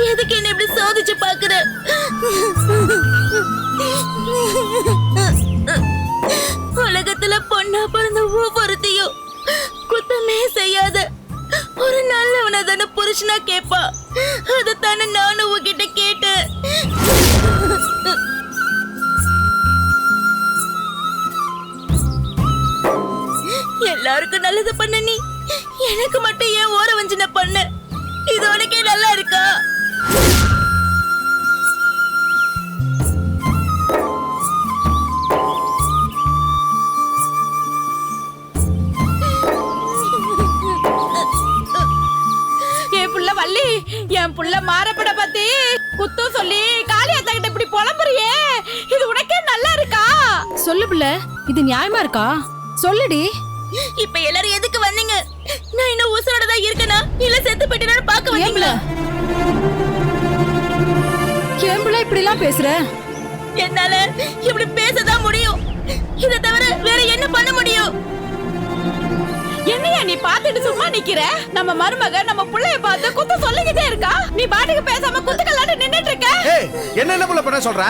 எதுக்கு என்ன இப்படி சோதிச்சு பாக்குற? உலகத்துல பொண்ணா பிறந்த ஒவ்வொருத்தையும் குத்தமே செய்யாத ஒரு நல்லவனை தானே புருஷனா கேப்பா. அதத்தானே நானும் உங்ககிட்ட கேட்டேன். எல்லாருக்கும் நல்லது பண்ண நீ எனக்கு மட்டும் ஏன் ஓர வஞ்சனை பண்ண? இது உனக்கே நல்லா இருக்கா? என் புள்ள வள்ளி, என் புள்ள மாறப்பட பத்தி குத்தம் சொல்லி காளியாத்தா கிட்ட இப்படி புலம்புறியே, இது உனக்கே நல்லா இருக்கா? சொல்லு புள்ள, இது நியாயமா இருக்கா? சொல்லுடி. இப்ப எல்லாரும் எதுக்கு வந்தீங்க? நான் இன்னும் உசுரோட தான் இருக்கேனா இல்ல செத்து போயிட்டேனான்னு பார்க்க வந்தீங்களா? கேம்புல இப்படி எல்லாம் பேசுற? என்னால இப்படி பேசதான் முடியும். இதை தவிர வேற என்ன பண்ண முடியும்? என்னையா நீ பாத்துட்டு சும்மா நிக்கிற? நம்ம மருமக நம்ம புள்ளைய பார்த்து குத்த சொல்லிக்கிட்டே இருக்கா, நீ பாட்டுக்கு பேசாம குத்துக்கலான்னு நின்னுட்டு இருக்க. என்ன புள்ள பண்ண சொல்ற?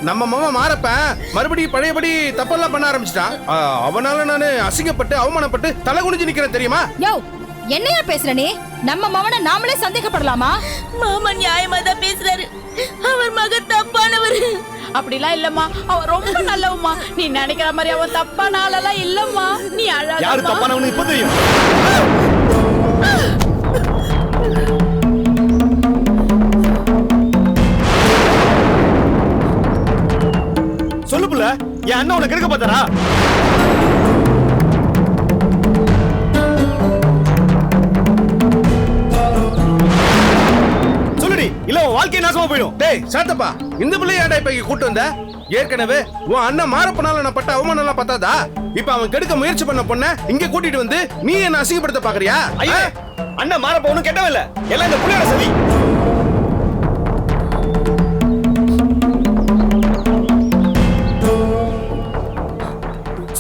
நம்ம மாமா மாறப்ப மறுபடியும் பழையபடி தப்பெல்லாம் பண்ண ஆரம்பிச்சிட்டான். அவனால நானு அசிங்கப்பட்டு அவமானப்பட்டு தலை குனிஞ்சு நிக்கிறேன் தெரியுமா? யோ, என்னையா பேசுற நீ? நம்ம மவனை நாமளே சந்தேகப்படலாமா? மாமா நியாயமா தான் பேசுறாரு. அவர் மகன் தப்பானவர். அப்படிலாம் இல்லம்மா, அவ ரொம்ப நல்லவம்மா. நீ நினைக்கிற மாதிரி அவ தப்பான ஆளெல்லாம் இல்லம்மா. நீ அழகா. யாரு தப்பானவனு இப்ப தெரியும். சொல்லு புள்ள, என் அண்ணன் உனக்கு இருக்க பார்த்தாரா? இல்ல உன் வாழ்க்கை நாசமா போயிடும். டேய் சாத்தப்பா, இந்த பிள்ளைய ஏன்டா இப்ப கூட்டு வந்த? ஏற்கனவே உன் அண்ணன் மாறப்பனால நான் பட்ட அவமானம் எல்லாம் பத்தாதா? இப்ப அவன் கெடுக்க முயற்சி பண்ண பொண்ண இங்க கூட்டிட்டு வந்து நீ என்ன அசிங்கப்படுத்த பாக்குறியா? அண்ணன் மாறப்ப ஒண்ணும் கெட்டவன் இல்ல, எல்லாம் இந்த புள்ளையோட சதி.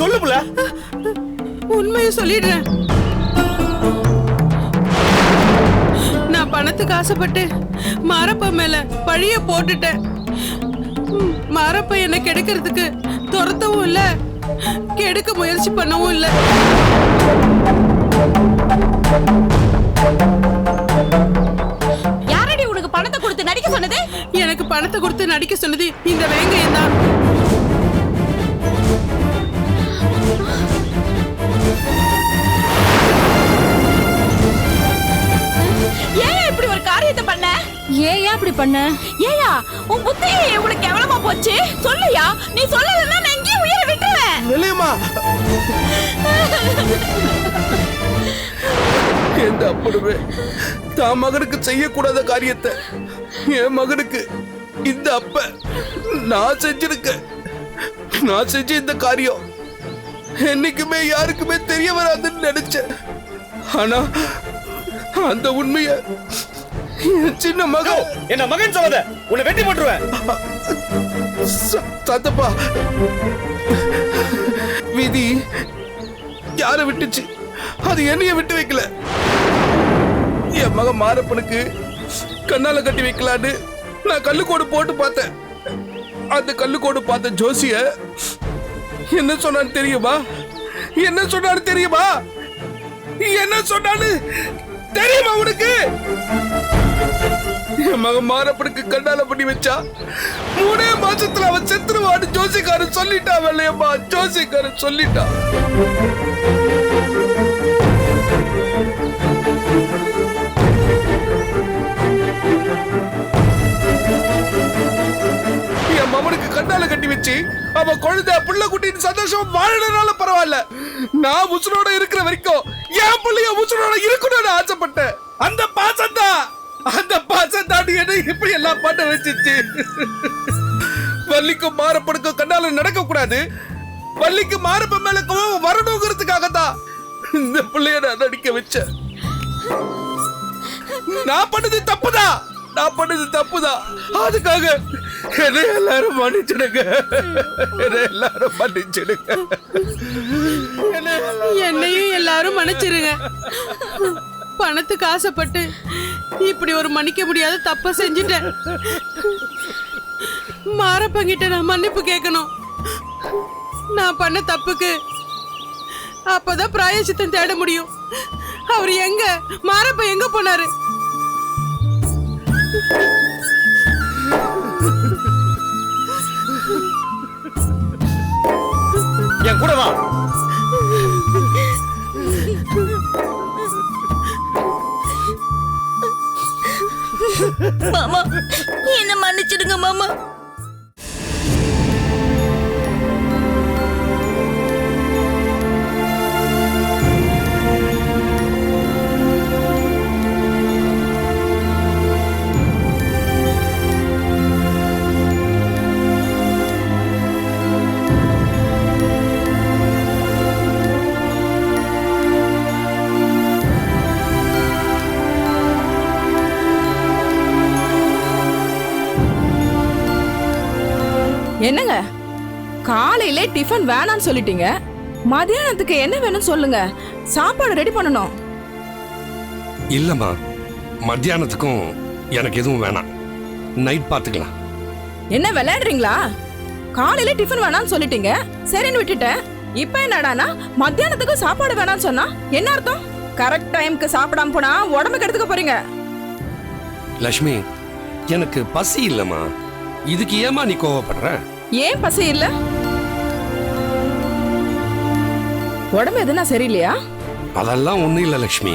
சொல்லு புள்ள. உண்மையை சொல்லிடுறேன். நான் பணத்துக்கு ஆசைப்பட்டு மாரப்ப மேல பழிய போட்டுட்டேன். மாரப்ப என்ன கெடுக்கிறதுக்கு துரத்தவும் இல்ல, கெடுக்க முயற்சி பண்ணவும் இல்ல. யாரடி உனக்கு பணத்தை கொடுத்து நடிக்க சொன்னது? எனக்கு பணத்தை கொடுத்து நடிக்க சொன்னது இந்த வேங்கையம் தான். ஏன் இப்படி ஒரு காரியத்தை பண்ண? ஏயா இப்படி பண்ண? ஏயா உன் புத்தி உனக்கு எவ்வளவா போச்சு? சொல்லுயா, நீ சொல்லலன்னா நான் எங்கேயும் உயிரை விட்டுருவேன். வெளியம்மா, எந்த அப்படிவே தான் மகனுக்கு செய்யக்கூடாத காரியத்தை என் மகனுக்கு இந்த அப்ப நான் செஞ்சிருக்கேன். நான் செஞ்ச இந்த காரியம் என்னைக்குமே யாருக்குமே தெரிய வராதுன்னு நினைச்சேன். ஆனா அந்த உண்மைய சின்ன மகன் என்ன மகன் சொல்லாத, உன்னை வெட்டி போட்டுருவேன். தாத்தப்பா, விதி யார விட்டுச்சு, அது என்னைய விட்டு வைக்கல. என் மகன் மாரப்பனுக்கு கண்ணால கட்டி வைக்கலான்னு நான் கல்லுக்கோடு போட்டு பார்த்தேன். அந்த கல்லுக்கோடு பார்த்த ஜோசிய என்ன சொன்னான்னு தெரியுமா? என்ன சொன்னான்னு தெரியுமா? என்ன சொன்னான்னு தெரியுமா உனக்கு? என் மகன் மாரப்பனுக்கு கண்ணால பண்ணி வச்சா 3 மாசத்துல அவன் செத்துருவான்னு ஜோசிக்காரன் சொல்லிட்டா. வெள்ளையம்மா, ஜோசிக்காரன் சொல்லிட்டா. என் மகனுக்கு கண்ணால கட்டி வச்சு அவன் குழந்தை புள்ள குட்டின்னு சந்தோஷம் வாழறதுனால பரவாயில்ல, நான் உசுரோட இருக்கிற வரைக்கும் என் பிள்ளைய உசுரோட இருக்கணும்னு ஆசைப்பட்டேன். அந்த பாசம்தான், அந்த பாசம் தாண்டி என்ன இப்படி எல்லாம் பண்ண வச்சிச்சு. வள்ளிக்கும் மாரப்பனுக்கும் கண்ணால நடக்க கூடாது, வள்ளிக்கு மாரப்ப மேல கோவம் வரணுங்கிறதுக்காக தான் இந்த பிள்ளைய நான் நடிக்க வச்சேன். நான் பண்ணது தப்புதான், நான் பண்ணது தப்புதான். அதுக்காக என்ன எல்லாரும் மன்னிச்சிடுங்க, என்ன எல்லாரும் மன்னிச்சிடுங்க. என்னையும் எல்லாரும் மன்னிச்சிருங்க. பணத்துக்கு ஆசைப்பட்டு இப்படி ஒரு மன்னிக்க முடியாத தப்ப செஞ்சுட்டேன். மாரப்பங்கிட்ட நான் மன்னிப்பு கேட்கணும். நான் பண்ண தப்புக்கு அப்பதான் பிராயச்சித்தம் தேட முடியும். அவர் எங்க? மாரப்ப எங்க போனாரு? என் கூட வா. மாமா என்ன மன்னிச்சிடுங்க மாமா. என்னங்க காலையிலே டிஃபன் வேணான்னு சொல்லிட்டீங்க, மதியானத்துக்கு என்ன வேணும் சொல்லுங்க, சாப்பாடு ரெடி பண்ணணும். இல்லம்மா, மத்தியானத்துக்கும் எனக்கு எதுவும் வேணாம், நைட் பாத்துக்கலாம். என்ன விளையாடுறீங்களா? காலையிலே டிஃபன் வேணான்னு சொல்லிட்டீங்க, சரின்னு விட்டுட்டேன். இப்ப என்னடானா மத்தியானத்துக்கு சாப்பாடு வேணான்னு சொன்னா என்ன அர்த்தம்? கரெக்ட் டைம்க்கு சாப்பிடாம போனா உடம்புக்கு எடுத்துக்க போறீங்க. லட்சுமி, எனக்கு பசி இல்லம்மா, இதுக்கு ஏமா நீ கோவப்படுற? ஏன் பசி இல்ல? உடம்பு எதுனா சரியில்லையா? அதெல்லாம் ஒண்ணும் இல்ல லட்சுமி,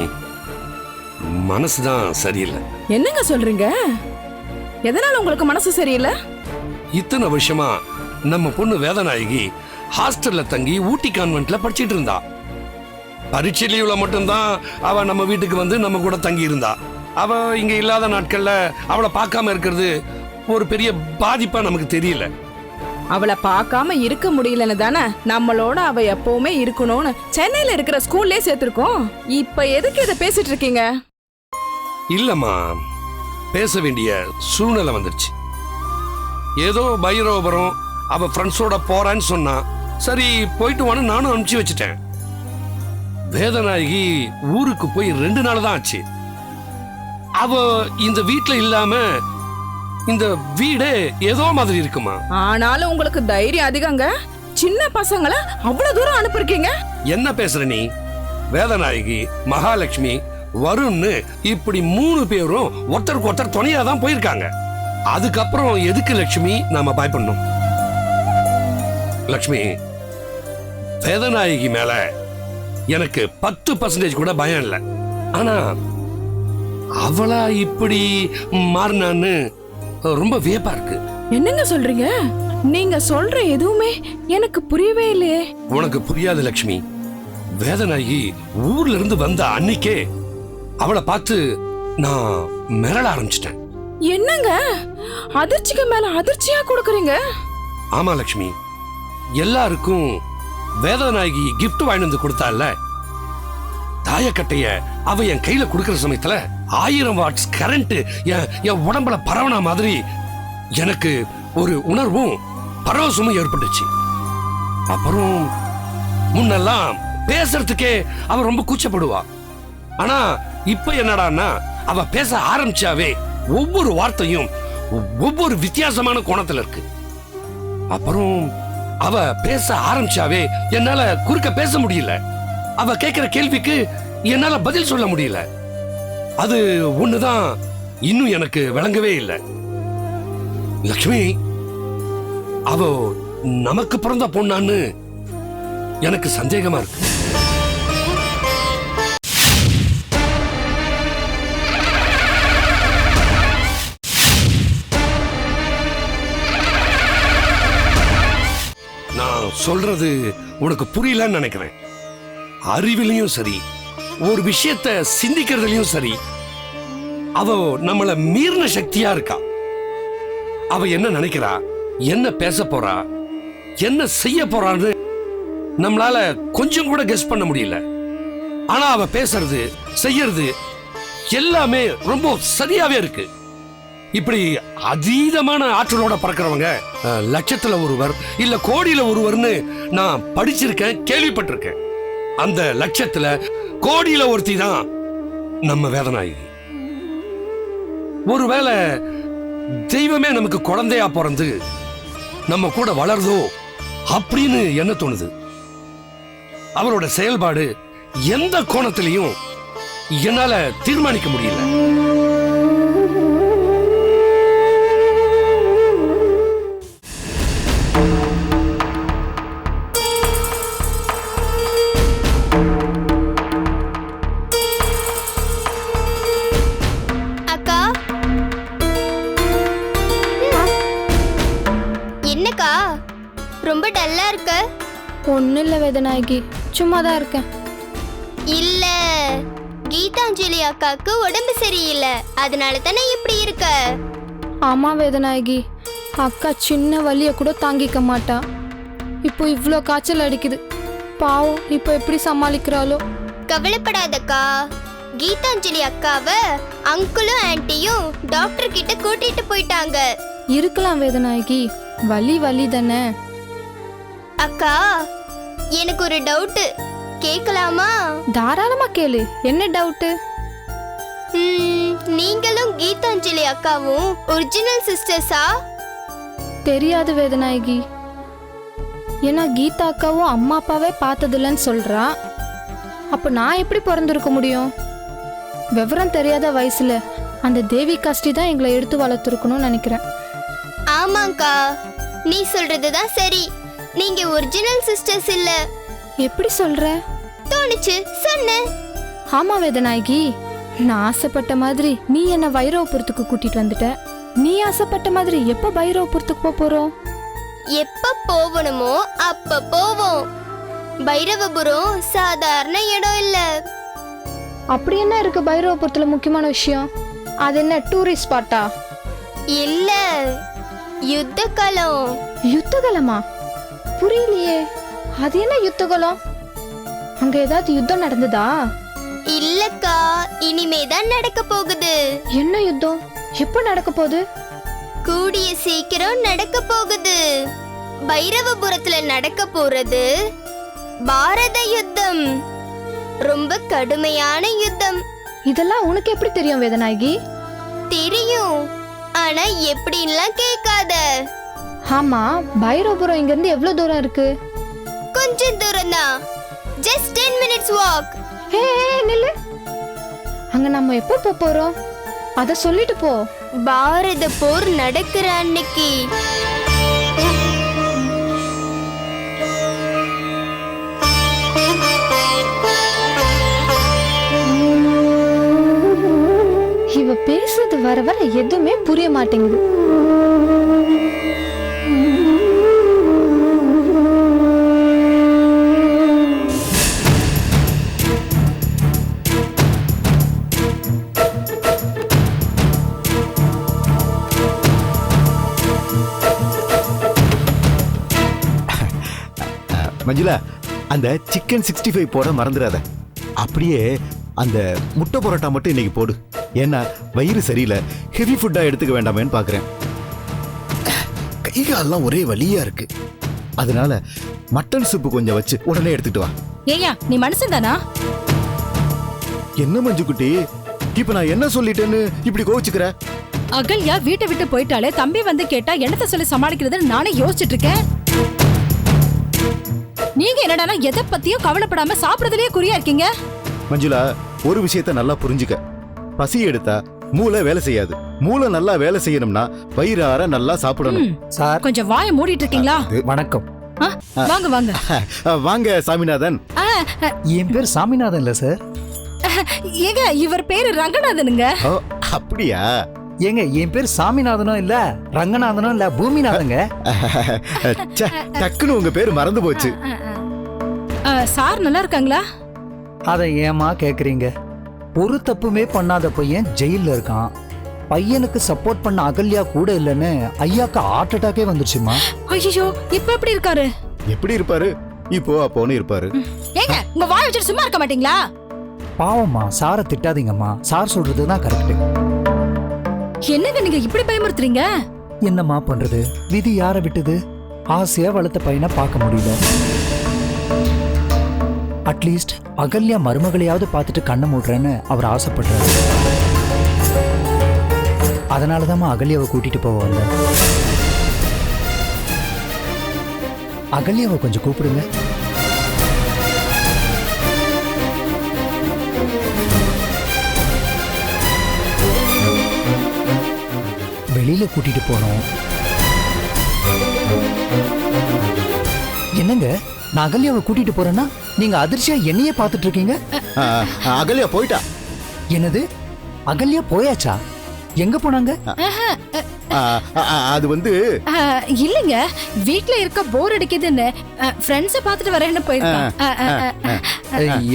மனசுதான் சரியில்லை. என்னங்க சொல்றீங்க? எதனால உங்களுக்கு மனசு சரியில்லை? இத்தனை வருஷமா நம்ம பொண்ணு வேதநாயகி ஹாஸ்டல்ல தங்கி ஊட்டி கான்வென்ட்ல படிச்சிட்டு இருந்தா. பரீட்சை லீவ்ல மட்டும்தான் அவ நம்ம வீட்டுக்கு வந்து நம்ம கூட தங்கி இருந்தா. அவ இங்க இல்லாத நாட்கள்ல அவளை பார்க்காம இருக்கிறது ஒரு பெரிய பாதிப்பா நமக்கு தெரியல. அவளை பார்க்காம இருக்க முடியலன்னு தானே நம்மளோட அவ எப்பவுமே இருக்கணும்னு சென்னையில இருக்கிற ஸ்கூல்லே சேர்த்திருக்கோம். இப்ப எதுக்கு இதை பேசிட்டு இருக்கீங்க? இல்லம்மா, பேச வேண்டிய சூழ்நிலை வந்துருச்சு. ஏதோ பைரவபுரம் அவ ஃப்ரெண்ட்ஸோட போறான்னு சொன்னா, சரி போயிட்டு வான்னு நானும் அனுப்பிச்சு வச்சுட்டேன். வேதநாயகி ஊருக்கு போய் 2 நாள் தான் ஆச்சு. அவ இந்த வீட்டுல இல்லாம இந்த வீடே ஏதோ மாதிரி இருக்குமா. ஆனாலும் உங்களுக்கு தைரியம் அதிகங்க. சின்ன பசங்களை அவ்வளவு தூரம் அனுப்பிருக்கீங்க. என்ன பேசுற நீ? வேதநாயகி, மகாலட்சுமி, வருண்னு இப்படி 3 பேரும் ஒருத்தருக்கு ஒருத்தர் துணையா தான் போயிருக்காங்க. அதுக்கப்புறம் எதுக்கு லட்சுமி நாம பயப்படணும்? லட்சுமி, வேதநாயகி மேல எனக்கு 10% கூட பயம் இல்லை. ஆனா அவளா இப்படி மாறினான்னு ரொம்ப வியப்பா இருக்கு. என்னங்க சொல்றீங்க? நீங்க சொல்ற எதுவுமே எனக்கு புரியவே இல்லையே. உனக்கு புரியாது லட்சுமி. வேதநாயகி ஊர்ல இருந்து வந்த அன்னைக்கே அவளை பார்த்து நான் மிரள ஆரம்பிச்சிட்டேன். என்னங்க அதிர்ச்சிக்கு மேல அதிர்ச்சியா கொடுக்கறீங்க? ஆமா லட்சுமி, எல்லாருக்கும் வேதநாயகி கிஃப்ட் வாங்கி வந்து கொடுத்தால, தாயக்கட்டைய அவ என் கையில கொடுக்கிற சமயத்துல 1000 வாட்ஸ் கரண்ட் என் உடம்புல பரவன மாதிரி எனக்கு ஒரு உணர்வும் பரவசமும் ஏற்பட்டுச்சு. அப்புறம் முன்னெல்லாம் பேசுறதுக்கே அவ ரொம்ப கூச்சப்படுவா. ஆனா இப்ப என்னடான்னா அவ பேச ஆரம்பிச்சாவே ஒவ்வொரு வார்த்தையும் ஒவ்வொரு வித்தியாசமான கோணத்துல இருக்கு. அப்புறம் அவ பேச ஆரம்பிச்சாவே என்னால குறுக்க பேச முடியல. அவ கேட்கிற கேள்விக்கு என்னால பதில் சொல்ல முடியல. அது ஒண்ணுதான் இன்னும் எனக்கு விளங்கவே இல்லை. லட்சுமி, அவ நமக்கு பிறந்த பொண்ணான்னு எனக்கு சந்தேகமா இருக்கு. நான் சொல்றது உனக்கு புரியலன்னு நினைக்கிறேன். அறிவிலையும் சரி, ஒரு விஷயத்த சிந்திக்கிறதுலயும் சரி, அவ நம்மள மீறின சக்தியா இருக்கா. அவ என்ன நினைக்கிறா, என்ன பேச போறா, என்ன செய்ய போறான்னு நம்மளால கொஞ்சம் கூட கெஸ் பண்ண முடியல. ஆனா அவ பேசுறது செய்யறது எல்லாமே ரொம்ப சரியாவே இருக்கு. இப்படி அதீதமான ஆற்றலோட பறக்கிறவங்க லட்சத்துல ஒருவர் இல்ல கோடியில ஒருவர்னு நான் படிச்சிருக்கேன், கேள்விப்பட்டிருக்கேன். அந்த லட்சத்துல கோடியில ஒருத்தி தான் நம்ம வேதநாயகி. ஒருவேளை தெய்வமே நமக்கு குழந்தையா பிறந்து நம்ம கூட வளருதோ அப்படின்னு என்ன தோணுது. அவரோட செயல்பாடு எந்த கோணத்திலையும் என்னால தீர்மானிக்க முடியல. அக்கா, என்னக்கா ரொம்ப டல்லா இருக்க? ஒன்றும் இல்லை வேதநாயகி, சும்மா தான் இருக்கேன். இல்ல, கீதாஞ்சலி அக்காக்கு உடம்பு சரியில்லை, அதனால தானே இப்படி இருக்க. ஆமாம் வேதநாயகி, அக்கா சின்ன வலியை கூட தாங்கிக்க மாட்டா. இப்போ இவ்வளோ காய்ச்சல் அடிக்குது. பாவம், இப்போ எப்படி சமாளிக்கிறாளோ. கவலைப்படாதக்கா, கீதாஞ்சலி அக்காவை அங்கிளும் ஆன்ட்டியும் டாக்டர் கிட்ட கூட்டிட்டு போயிட்டாங்க. இருக்கலாம் வேதநாயகி, வலி வலி தானே. அக்கா, எனக்கு ஒரு டவுட், கேட்கலாமா? தாராளமா கேளு, என்ன டவுட்டு? நீங்களும் கீதாஞ்சலி அக்காவும் ஒரிஜினல் சிஸ்டர்ஸா? தெரியாது வேதநாயகி. ஏன்னா கீதா அக்காவும் அம்மா அப்பாவே பார்த்ததில்லன்னு சொல்றா. அப்போ நான் எப்படி பிறந்திருக்க முடியும்? விவரம் தெரியாத வயசுல அந்த தேவி காஸ்டி தான் எங்களை எடுத்து வளர்த்துருக்கணும்னு நினைக்கிறேன். ஆமாங்கா, நீ சொல்றதுதான் சரி. நீங்க ஒரிஜினல் சிஸ்டர்ஸ் இல்ல. எப்படி சொல்ற? தோணுச்சு, சொன்னேன். ஆமா வேதநாயகி, நான் ஆசைப்பட்ட மாதிரி நீ என்ன வைரவபுரத்துக்கு கூட்டிட்டு வந்துட்ட. நீ ஆசைப்பட்ட மாதிரி எப்ப வைரவபுரத்துக்கு போறோம்? எப்ப போகணுமோ அப்ப போவோம். பைரவபுரம் சாதாரண இடம் இல்ல. அப்படி என்ன இருக்கு பைரவபுரத்துல முக்கியமான விஷயம்? அது என்ன டூரிஸ்ட் ஸ்பாட்டா? இல்ல, யுத்த களம். யுத்தகலமா? புரியலையே, அது என்ன யுத்தகலம்? அங்க ஏதாவது யுத்தம் நடந்ததா? இல்லக்கா, இனிமேதான் நடக்க போகுது. என்ன யுத்தம்? எப்ப நடக்க போகுது? கூடிய சீக்கிரம் நடக்க போகுது. பைரவபுரத்துல நடக்க போறது பாரத யுத்தம். ரொம்ப கடுமையான யுத்தம். இதெல்லாம் உனக்கு எப்படி தெரியும் வேதநாயகி? தெரியும், ஆனா எப்படின்லாம் கேட்காத. ஆமா, பைரவபுரம் இங்க இருந்து எவ்வளவு தூரம் இருக்கு? கொஞ்சம் தூரம் தான், just 10 minutes walk. ஹே நில்லு, அங்க நம்ம எப்போ போறோம் அத சொல்லிட்டு போ. பாரத போர் நடக்கிற அன்னைக்கு. இவ பேசுறது வர வர எதுவுமே புரிய மாட்டேங்குது. மஞ்சுளா, அந்த சிக்கன் 65 போட மறந்துடாத. அப்படியே அந்த முட்டை பரோட்டா மட்டும் இன்னைக்கு போடு. ஏன்னா வயிறு சரியில்லை, ஹெவி ஃபுட்டா எடுத்துக்க வேண்டாமேன்னு பாக்குறேன். கை கால்லாம் ஒரே வலியா இருக்கு. அதனால மட்டன் சூப்பு கொஞ்சம் வச்சு உடனே எடுத்துட்டு வா. ஏயா நீ மனுஷன் தானா? என்ன மஞ்சு குட்டி, இப்ப நான் என்ன சொல்லிட்டேன்னு இப்படி கோவிச்சுக்கிற? அகல்யா வீட்டை விட்டு போயிட்டாலே, தம்பி வந்து கேட்டா என்னத்த சொல்லி சமாளிக்கிறதுன்னு நானே யோசிச்சுட்டு இருக்கேன். நீங்க என்னடானா எதை பத்தியும் கவலைப்படாம சாப்பிடுறதுலயே குறியா இருக்கீங்க. மஞ்சுளா, ஒரு விஷயத்த நல்லா புரிஞ்சுக்க. பசி எடுத்தா மூளை வேலை செய்யாது. மூளை நல்லா வேலை செய்யணும்னா வயிறார நல்லா சாப்பிடணும். சார், கொஞ்சம் வாயை மூடிட்டு இருக்கீங்களா? வணக்கம். வாங்க வாங்க. வாங்க சாமிநாதன். என் பேர் சாமிநாதன் இல்ல சார். ஏங்க இவர் பேரு ரங்கநாதனுங்க. ஓ, அப்படியா? ஏங்க என் பேர் சாமிநாதனும் இல்ல, ரங்கநாதனும் இல்ல, பூமிநாதனுங்க. ச்சே, டக்குன்னு உங்க பேரு மறந்து போச்சு. சார் நல்லா இருக்காங்களா? அதை ஏமா கேக்குறீங்க? ஒரு தப்புமே பண்ணாத பையன் ஜெயில இருக்கான். பையனுக்கு சப்போர்ட் பண்ண அகல்யா கூட இல்லைன்னு ஐயாக்கு ஹார்ட் அட்டாக்கே வந்துருச்சுமா. ஐயோ, இப்ப எப்படி இருக்காரு? எப்படி இருப்பாரு? இப்போ அப்போன்னு இருப்பாரு. ஏங்க உங்க வாய் வச்சுட்டு சும்மா இருக்க மாட்டீங்களா? பாவம்மா, சாரை திட்டாதீங்கம்மா. சார் சொல்றதுதான் கரெக்ட். என்னங்க நீங்க இப்படி பயமுறுத்துறீங்க? என்னம்மா பண்றது, விதி யாரை விட்டுது? ஆசையா வளர்த்த பையனை பார்க்க முடியல. அட்லீஸ்ட் அகல்யா மருமகளையாவது பார்த்துட்டு கண்ணை மூடுறேன்னு அவர் ஆசைப்படுறாரு. அதனாலதான் அகல்யாவை கூட்டிட்டு போக வந்தேன். அகல்யாவை கொஞ்சம் கூப்பிடுங்க. வெளியில கூட்டிட்டு போனோம். என்னங்க, நான் அகல்யாவை கூட்டிட்டு போறேன்னா நீங்க அதிர்ச்சியா என்னையே பார்த்துட்டு இருக்கீங்க. அகல்யா போயிட்டா. என்னது, அகல்யா போயாச்சா? எங்க போனாங்க? அது வந்து இல்லைங்க, வீட்ல இருக்க போர் அடிக்குதுன்னு ஃப்ரெண்ட்ஸை பார்த்துட்டு வரேன்னு போயிருக்கான்.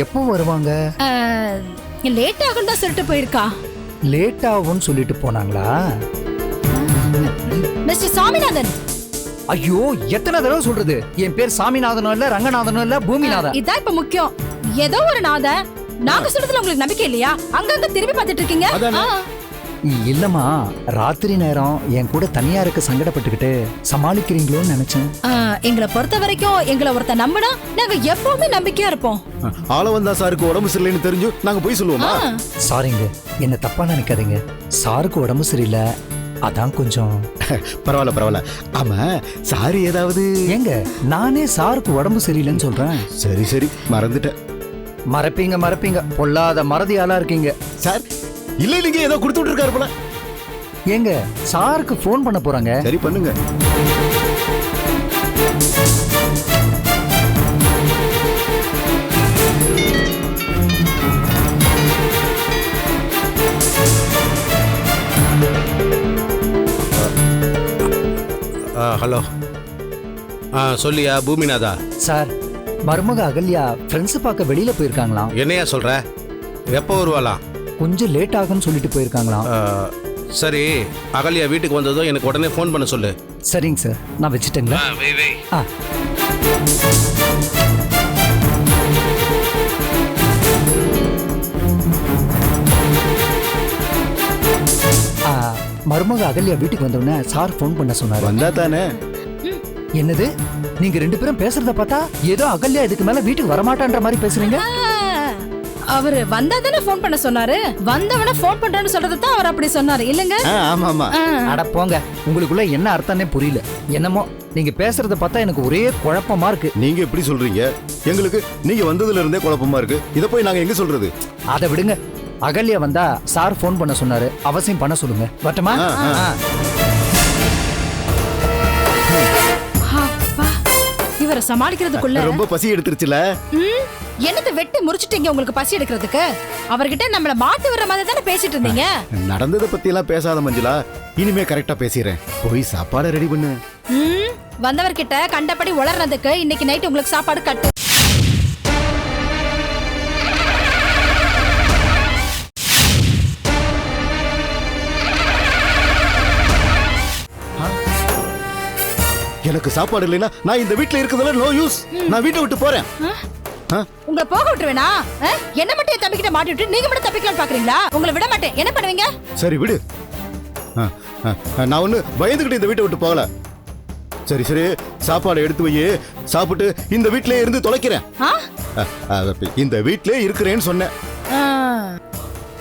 எப்போ வருவாங்க? லேட் ஆகும் தான் சொல்லிட்டு போயிருக்கா. லேட் ஆகும்னு சொல்லிட்டு போனாங்களா? மிஸ்டர் சாமிநாதன். ஐயோ, எத்தனை தடவை சொல்றது? என் பேர் சாமிநாதனும் இல்ல, ரங்கநாதனும் இல்ல, பூமிநாதன். இதான் இப்ப முக்கியம். ஏதோ ஒரு நாதன். நாங்க சொல்றதுல உங்களுக்கு நம்பிக்கை இல்லையா? அங்கங்க திரும்பி பார்த்துட்டு இருக்கீங்க. இல்லம்மா, ராத்திரி நேரம் என் கூட தனியா இருக்க சங்கடப்பட்டுக்கிட்டு சமாளிக்கிறீங்களோன்னு நினைச்சேன். எங்களை பொறுத்த வரைக்கும் எங்களை ஒருத்த நம்பினா நாங்க எப்பவுமே நம்பிக்கையா இருப்போம். ஆளவந்தா சாருக்கு உடம்பு சரியில்லைன்னு தெரிஞ்சு நாங்க போய் சொல்லுவோமா? சாரிங்க, என்ன தப்பா நினைக்காதீங்க. சாருக்கு உடம்பு சரியில்லை, அதான் கொஞ்சம். பரவாயில்ல பரவாயில்ல. ஆமா, சாரி ஏதாவது? ஏங்க, நானே சாருக்கு உடம்பு சரியில்லைன்னு சொல்றேன். சரி சரி, மறந்துட்டேன். மறப்பீங்க, பொல்லாத மறதி ஆளா இருக்கீங்க. சார் இல்ல இல்லைங்க, ஏதோ கொடுத்து விட்டுருக்காரு போல. ஏங்க, சாருக்கு ஃபோன் பண்ண போறாங்க. சரி பண்ணுங்க. ஹலோ. சொல்லியா பூமிநாதா? சார், மருமக அகல்யா ஃப்ரெண்ட்ஸ் பார்க்க வெளியில போயிருக்காங்களாம். என்னையா சொல்ற? எப்போ வருவாளாம்? கொஞ்சம் லேட் ஆகும்னு சொல்லிட்டு போயிருக்காங்களாம். சரி, அகல்யா வீட்டுக்கு வந்ததும் எனக்கு உடனே ஃபோன் பண்ண சொல்லு. சரிங்க சார், நான் வச்சுட்டேங்களா? மருமக அகல்யா வீட்டுக்கு வந்தோடனே சார் ஃபோன் பண்ண சொன்னார். வந்தா தானே. என்னது, நீங்க ரெண்டு பேரும் பேசுறத பார்த்தா ஏதோ அகல்யா இதுக்கு மேல வீட்டுக்கு வரமாட்டான்ற மாதிரி பேசுறீங்க. அவரு வந்தா தானே ஃபோன் பண்ண சொன்னாரு. வந்தவன ஃபோன் பண்றேன்னு சொல்றது தான் அவர் அப்படி சொன்னாரு இல்லங்க? ஆமா ஆமா. அட போங்க, உங்களுக்குள்ள என்ன அர்த்தம்னே புரியல. என்னமோ நீங்க பேசுறத பார்த்தா எனக்கு ஒரே குழப்பமா இருக்கு. நீங்க எப்படி சொல்றீங்க? எங்களுக்கு நீங்க வந்ததுல இருந்தே குழப்பமா இருக்கு. இத போய் நாங்க எங்க சொல்றது? அதை விடுங்க. அகல்யா வந்தா சார் ஃபோன் பண்ண சொன்னாரு, அவசியம் பண்ண சொல்லுங்க. வரட்டுமா? இவரை சமாளிக்கிறதுக்குள்ள ரொம்ப பசி எடுத்துருச்சுல. என்னத்தை வெட்டி முறிச்சிட்டீங்க உங்களுக்கு பசி எடுக்கிறதுக்கு? அவர்கிட்ட நம்மள மாட்டி வர்ற மாதிரி தானே பேசிட்டு இருந்தீங்க. நடந்ததை பத்தி எல்லாம் பேசாத மஞ்சுளா, இனிமே கரெக்டா பேசிறேன். போய் சாப்பாடு ரெடி பண்ணு. வந்தவர்கிட்ட கண்டபடி உளறதுக்கு இன்னைக்கு நைட் உங்களுக்கு சாப்பாடு கட்டு. எனக்கு சாப்பாடு இல்லைன்னா நான் இந்த வீட்ல இருக்கிறதுல நோ யூஸ். நான் வீட்டை விட்டு போறேன். உங்களை போக விட்டுருவேனா? என்ன மட்டும் என் தம்பிக்கிட்ட மாட்டி விட்டு நீங்க மட்டும் தப்பிக்கலாம்னு பாக்குறீங்களா? உங்களை விட மாட்டேன். என்ன பண்ணுவீங்க? சரி விடு. நான் ஒண்ணு பயந்துகிட்டு இந்த வீட்டை விட்டு போகல. சரி சரி, சாப்பாடு எடுத்து வை. சாப்பிட்டு இந்த வீட்லயே இருந்து தொலைக்கிறேன். இந்த வீட்லயே இருக்கிறேன்னு சொன்னேன்.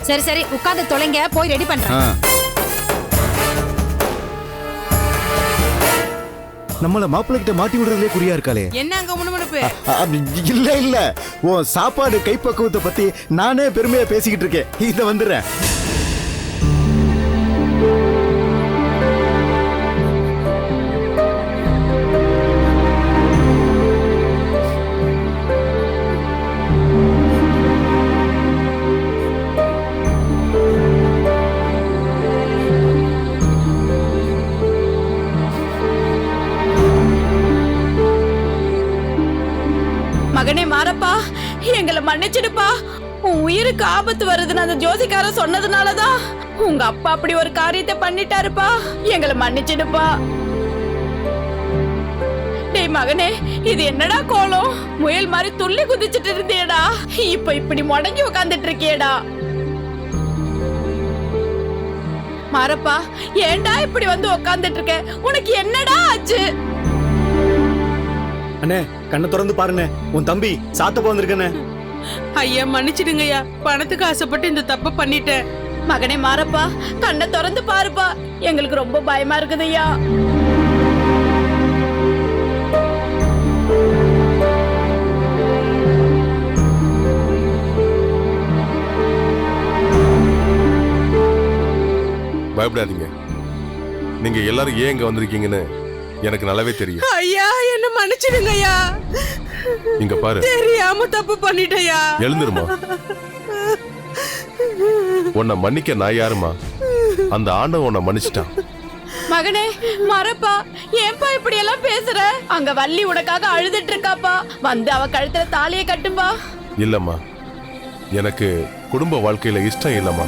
சரி சரி, உட்கார்ந்து தொலைங்க, போய் ரெடி பண்றேன். நம்மள மாப்பிள்ளை கிட்ட மாட்டி விடுறதுலே குறியா இருக்காளே. என்ன அங்க முணுமுணுப்பு? இல்ல இல்ல, உன் சாப்பாடு கைப்பக்குவத்தை பத்தி நானே பெருமையா பேசிக்கிட்டு இருக்கேன். இத வந்துடுறேன். மகனே மாறப்பா, எங்களை மன்னிச்சிடுப்பா. உன் உயிருக்கு ஆபத்து வருதுன்னு அந்த ஜோசிக்கார சொன்னதுனாலதான் உங்க அப்பா அப்படி ஒரு காரியத்தை பண்ணிட்டாருப்பா. எங்களை மன்னிச்சிடுப்பா. டேய் மகனே, இது என்னடா கோலம்? முயல் மாதிரி துள்ளி குதிச்சிட்டு இருந்தியடா, இப்ப இப்படி முடங்கி உட்காந்துட்டு இருக்கியடா. மாறப்பா, ஏண்டா இப்படி வந்து உட்காந்துட்டு இருக்க? உனக்கு என்னடா ஆச்சு? அண்ணே கண்ணை திறந்து பாருண்ணே, உன் தம்பி சாத்த போந்திருக்கண்ணே. ஐயா மன்னிச்சிடுங்கய்யா, பணத்துக்கு ஆசைப்பட்டு இந்த தப்ப பண்ணிட்டேன். மகனே மாறப்பா, கண்ணை திறந்து பாருப்பா, எங்களுக்கு ரொம்ப பயமா இருக்குதுய்யா. பயப்படாதீங்க. நீங்க எல்லாரும் ஏன் இங்க வந்திருக்கீங்கன்னு எனக்கு நல்லாவே தெரியும். ஐயா என்ன மன்னிச்சிடுங்க ஐயா. இங்க பாரு, தெரியாம தப்பு பண்ணிட்டயா. எழுந்துருமா. உன்னை மன்னிக்க நான் யாருமா? அந்த ஆண்டவன் உன்னை மன்னிச்சிட்டான். மகனே மாறப்பா, ஏன்பா இப்படி எல்லாம் பேசுற? அங்க வள்ளி உனக்காக அழுதுட்டு இருக்காப்பா, வந்து அவ கழுத்துல தாலியை கட்டும்பா. இல்லம்மா, எனக்கு குடும்ப வாழ்க்கையில இஷ்டம் இல்லம்மா.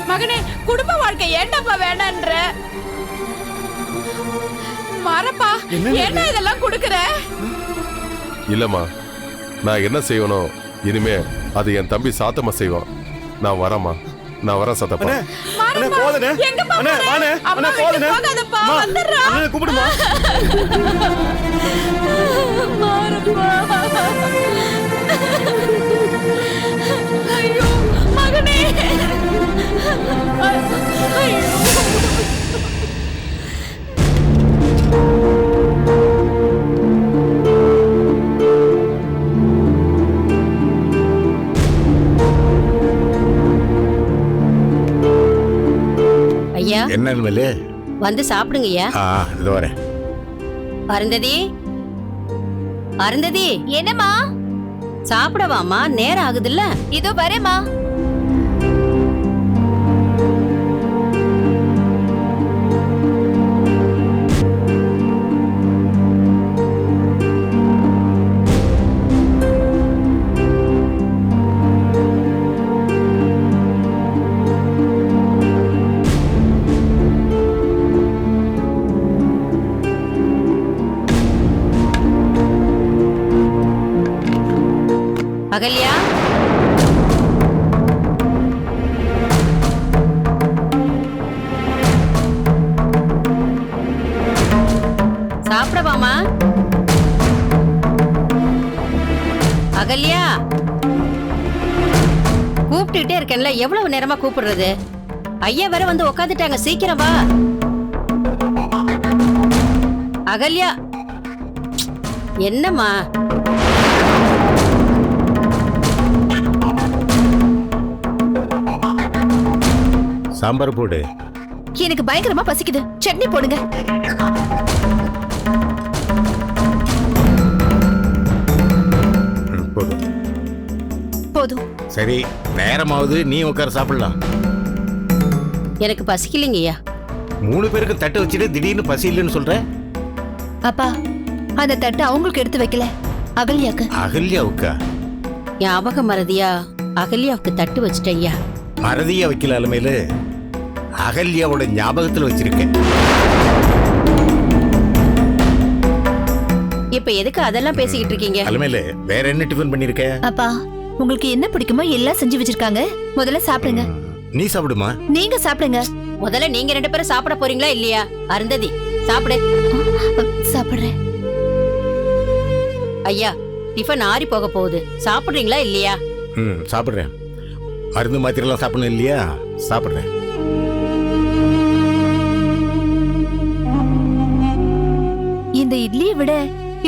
மகனே, குடும்ப வாழ்க்கை ஏண்டாப்பா வேண்டான்ற? மாறப்பா, என்ன இதெல்லாம் குடுக்குற? இல்லம்மா, நான் என்ன செய்வனோ இனிமே அது என் தம்பி சாத்தம்மா செய்வான். நான் வரேம்மா, நான் வரேன் சாத்தப்பா. எங்கப்பா போற? அம்மா வீட்டுக்கு போகாதப்பா, வந்துடுறா. கூப்பிடுமா. மாறப்பா. ஐயோ மகனே. ஐயோ. ஐயா, என்ன வந்து சாப்பிடுங்க ஐயா. இது வரேன். அருந்ததி, அருந்ததி. என்னம்மா? சாப்பிடவாமா, நேரம் ஆகுதுல்ல. இதோ வரேம்மா. அகல்யா, சாப்பிடவாமா. அகல்யா, கூப்பிட்டுட்டே இருக்கேன்ல, எவ்வளவு நேரமா கூப்பிடுறது? ஐயா வேற வந்து உக்காந்துட்டாங்க, சீக்கிரம் வா. அகல்யா, என்னம்மா? சாம்பார் போடு. எனக்கு பயங்கரமா பசிக்குது, சட்னி போடுங்க. போதும் போதும். சரி, நேரமாவது, நீ உட்கார சாப்பிடலாம். எனக்கு பசிக்கலைங்கய்யா. 3 பேருக்கு தட்டு வச்சுட்டு திடீர்னு பசி இல்லைன்னு சொல்ற? அப்பா, அந்த தட்டை அவங்களுக்கு எடுத்து வைக்கல, அகல்யாக்கு. அகல்யாவுக்கா? ஞாபக மறதியா அகல்யாவுக்கு தட்டு வச்சுட்டேன் ஐயா. மறதியா வைக்கல அலமையில, அகல்யாவோட ஞாபகத்துல வச்சிருக்கேன். இப்ப எதுக்கு அதெல்லாம் பேசிக்கிட்டு இருக்கீங்க? அலமையில வேற என்ன டிஃபன் பண்ணிருக்க? அப்பா, உங்களுக்கு என்ன பிடிக்குமோ எல்லாம் செஞ்சு வச்சிருக்காங்க, முதல்ல சாப்பிடுங்க. நீ சாப்பிடுமா. நீங்க சாப்பிடுங்க. முதல்ல நீங்க 2 பேரும் சாப்பிட போறீங்களா இல்லையா? அருந்ததி, சாப்பிடு. சாப்பிடுறேன். ஐயா, டிஃபன் ஆறி போக போகுது, சாப்பிடுறீங்களா இல்லையா? சாப்பிடுறேன். மருந்து மாத்திரைலாம் சாப்பிடணும் இல்லையா? சாப்பிடுறேன். இந்த இட்லியை விட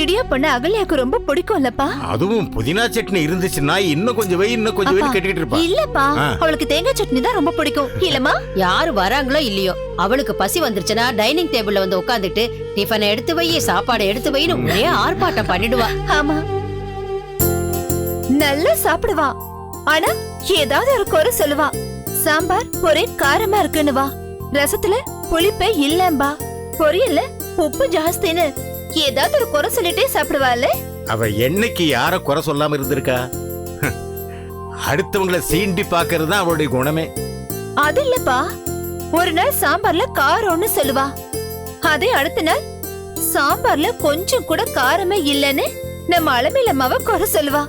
இடியாப்பண்ண அகல்யாக்கு ரொம்ப பிடிக்கும்லப்பா. அதுவும் புதினா சட்னி இருந்துச்சுன்னா இன்னும் கொஞ்சம் வை, இன்னும் கொஞ்சம் வை கேட்டுக்கிட்டு இருப்பா. இல்லப்பா, அவளுக்கு தேங்காய் சட்னி தான் ரொம்ப பிடிக்கும். இல்லம்மா? யாரு வராங்களோ இல்லையோ, அவளுக்கு பசி வந்துருச்சுன்னா டைனிங் டேபிள்ல வந்து உட்காந்துட்டு டிஃபனை எடுத்து வை, சாப்பாடு எடுத்து வைன்னு ஒரே ஆர்ப்பாட்டம் பண்ணிடுவா. ஆமா, நல்லா சாப்பிடுவா. ஆனா ஏதாவது ஒரு குறை சொல்லுவா. சாம்பார் ஒரே காரமா இருக்குன்னுவா, ரசத்துல புளிப்பே இல்லம்பா, பொரியல்ல உப்பு ஜாஸ்தின்னு ஏதாவது ஒரு குறை சொல்லிட்டே சாப்பிடுவாள். அவ என்னைக்கு யார குறை சொல்லாம இருந்திருக்கா? அடுத்தவங்களை சீண்டி பாக்குறது தான் அவளுடைய குணமே. அது இல்லப்பா, ஒரு நாள் சாம்பார்ல காரம்னு சொல்லுவா, அதே அடுத்த நாள் சாம்பார்ல கொஞ்சம் கூட காரமே இல்லன்னு நம்ம அலமையில அம்மாவை குறை சொல்லுவா.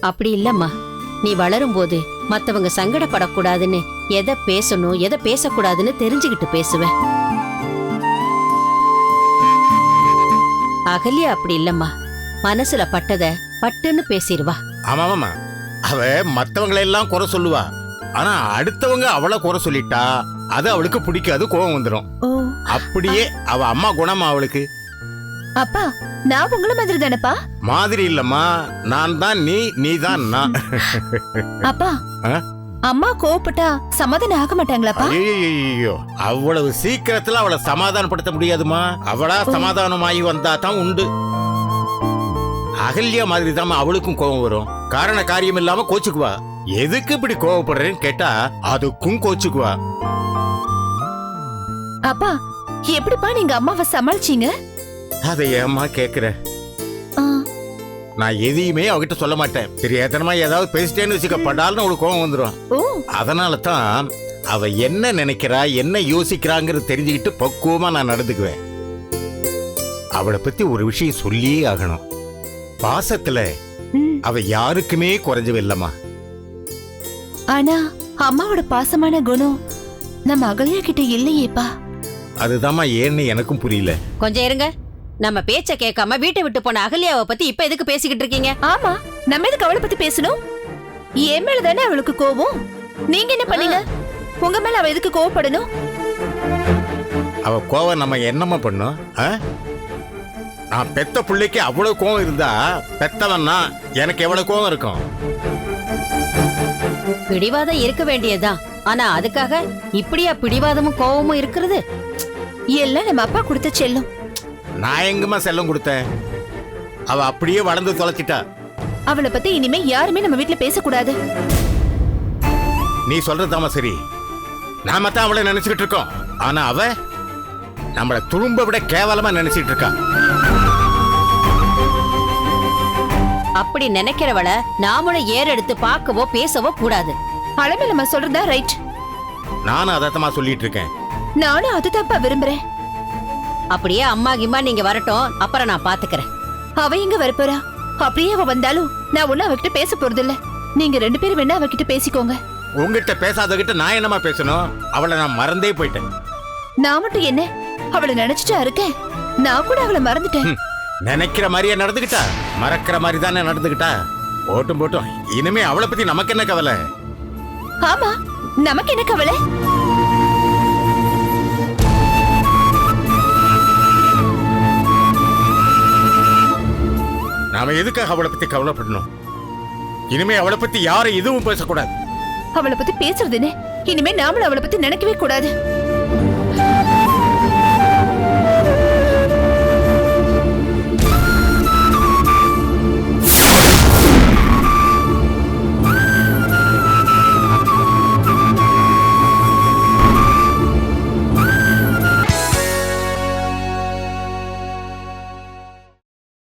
அப்படி இல்லம்மா, நீ வளரும் போது மத்தவங்க சங்கடப்படக்கூடாதுன்னு எதை பேசணும் எதை பேசக்கூடாதுன்னு தெரிஞ்சுக்கிட்டு பேசுவேன். அகல்யா அப்படி இல்லம்மா, மனசுல பட்டத பட்டுன்னு பேசிடுவா. ஆமாமாமா, அவ மத்தவங்களை எல்லாம் குறை சொல்லுவா. ஆனா அடுத்தவங்க அவளை குறை சொல்லிட்டா அது அவளுக்கு பிடிக்காது, கோபம் வந்துடும். அப்படியே அவ அம்மா குணமா அவளுக்கு. அப்பா நான் உங்கள மாதிரி தானப்பா? மாதிரி இல்லம்மா, நான் தான் நீ, நீ தான் நான். அப்பா ஆ? அம்மா கோவப்பட்டா சமாதானம் ஆக மாட்டாங்களாப்பா? ஐயோ, அவ்வளவு சீக்கிரத்துல அவளை சமாதானப்படுத்த முடியாதுமா. அவளா சமாதானமாயி வந்தா தான் உண்டு. அகல்யா மாதிரி தான் அவளுக்கும் கோபம் வரும். காரண காரியம் இல்லாம கோச்சுக்குவா. எதுக்கு இப்படி கோவப்படுறேன்னு கேட்டா அதுக்கும் கோச்சுக்குவா. அப்பா எப்படிப்பா நீங்க அம்மாவை சமாளிச்சீங்க? அதை ஏம்மா கேக்குற? ஆ, நான் எதையுமே அவகிட்ட சொல்ல மாட்டேன். தெரியாதனமா ஏதாவது பேசிட்டேன்னு வச்சுக்கப்படாலும் அவளுக்கு கோவம் வந்துடும். ஓ அதனால தான் அவ என்ன நினைக்கிறா, என்ன யோசிக்கிறாங்கிறது தெரிஞ்சுக்கிட்டு பக்குவமா நான் நடந்துக்குவேன். அவளை பத்தி ஒரு விஷயம் சொல்லியே ஆகணும். பாசத்துல ம். அவ யாருக்குமே குறைஞ்சவ இல்லம்மா. ஆனா அம்மாவோட பாசமான குணம் நம்ம அகல்யா கிட்ட இல்லையேப்பா. அதுதாம்மா ஏன்னு எனக்கும் புரியல. கொஞ்சம் இருங்க. நம்ம பேச்ச கேட்காம வீட்டை விட்டு போன அகல்யாவை பத்தி இப்ப எதுக்கு பேசிக்கிட்டு இருக்கீங்க? ஆமா நம்ம எதுக்கு அவளை பத்தி பேசணும்? என் மேல தானே அவளுக்கு கோவம். நீங்க என்ன பண்ணீங்க? உங்க மேல அவ எதுக்கு கோவப்படணும்? அவ கோவம் நம்ம என்னம்மா பண்ணும்? நான் பெத்த பிள்ளைக்கு அவ்வளவு கோவம் இருந்தா பெத்தவன்னா எனக்கு எவ்வளவு கோவம் இருக்கும்? பிடிவாதம் இருக்க வேண்டியதுதான். ஆனா அதுக்காக இப்படியா பிடிவாதமும் கோவமும் இருக்கிறது? எல்லாம் நம்ம அப்பா கொடுத்த செல்லம். நான் எங்கம்மா செல்லம் கொடுத்தேன்? அவ அப்படியே வளர்ந்து தொலைச்சிட்டா. அவளை பத்தி இனிமே யாருமே நம்ம வீட்ல பேசக்கூடாது. நீ சொல்றதாமா சரி. நாம தான் அவளை நினைச்சுக்கிட்டு இருக்கோம். ஆனா அவ நம்மள துரும்ப விட கேவலமா நினைச்சிட்டு இருக்கா. அப்படி நினைக்கிறவள நாமளும் ஏறெடுத்து பார்க்கவோ பேசவோ கூடாது. அளவு நம்ம சொல்றதா ரைட். நானும் அதத்தமா சொல்லிட்டு இருக்கேன். நானும் அதுதான்ப்பா விரும்புறேன். அப்படியே அம்மா கிம்மா நீங்க வரட்டும், அப்புறம் நான் பாத்துக்கிறேன். அவ எங்க வரப்போறா? அப்படியே அவ வந்தாலும் நான் ஒண்ணு அவகிட்ட பேச போறது இல்ல. நீங்க 2 பேரும் வேணா அவகிட்ட பேசிக்கோங்க. உங்ககிட்ட பேசாதகிட்ட நான் என்னமா பேசணும்? அவளை நான் மறந்தே போயிட்டேன். நான் மட்டும் என்ன அவளை நினைச்சிட்டா இருக்கேன். நான் கூட அவளை மறந்துட்டேன். நினைக்கிற மாதிரியே நடந்துகிட்டா, மறக்கிற மாதிரி தானே நடந்துகிட்டா. போட்டும் போட்டும், இனிமே அவளை பத்தி நமக்கு என்ன கவலை? ஆமா நமக்கு என்ன கவலை? நாம எதுக்காக அவளை பத்தி கவலைப்படணும்? இனிமே அவளை பத்தி யாரும் எதுவும் பேசக்கூடாது. அவளை பத்தி பேசுறதுன்னு இனிமே நாமளும் அவளை பத்தி நினைக்கவே கூடாது.